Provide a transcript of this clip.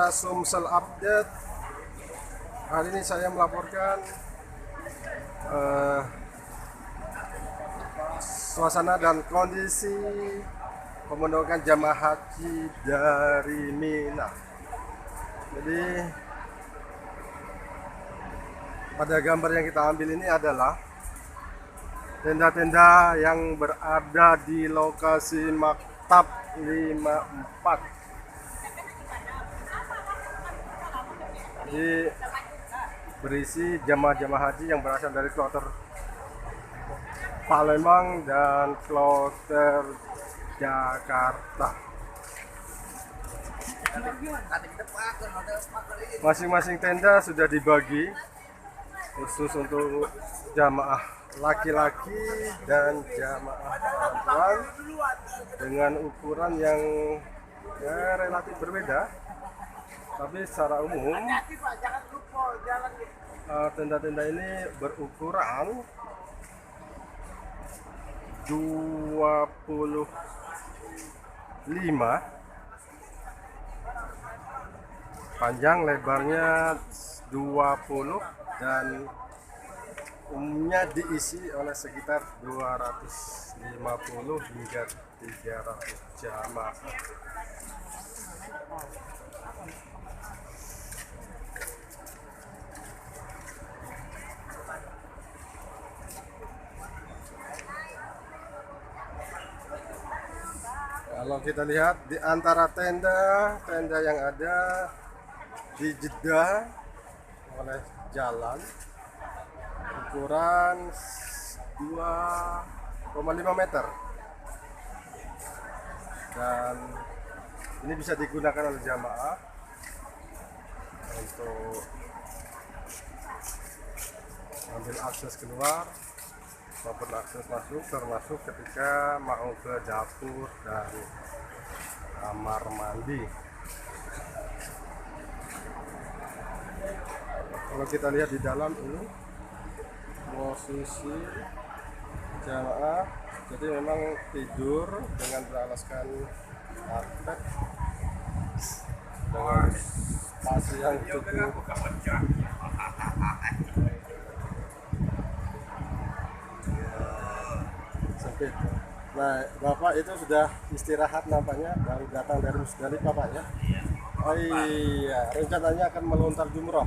acara Sumsel Update. Hari ini saya melaporkan suasana dan kondisi pemondokan jamaah haji dari Mina. Jadi pada gambar yang kita ambil ini adalah tenda-tenda yang berada di lokasi Maktab 54. Jadi berisi jamaah-jamaah haji yang berasal dari kloter Palembang dan kloter Jakarta. Masing-masing tenda sudah dibagi khusus untuk jamaah laki-laki dan jamaah perempuan dengan ukuran yang relatif berbeda. Tapi secara umum tenda-tenda ini berukuran 25, panjang lebarnya 20, dan umumnya diisi oleh sekitar 250 hingga 300 jamaah. Kalau kita lihat di antara tenda yang ada di Jeddah oleh jalan ukuran 2,5 meter, dan ini bisa digunakan oleh jamaah untuk ambil akses keluar maupun akses masuk, termasuk ketika mau ke dapur dan kamar mandi. Kalau kita lihat di dalam ini posisi jamaah, jadi memang tidur dengan beralaskan karpet dengan spasi yang cukup sempit. Nah, Bapak itu sudah istirahat nampaknya, baru datang dari Musdalifah Pak ya? Oh iya, rencananya akan melontar jumroh.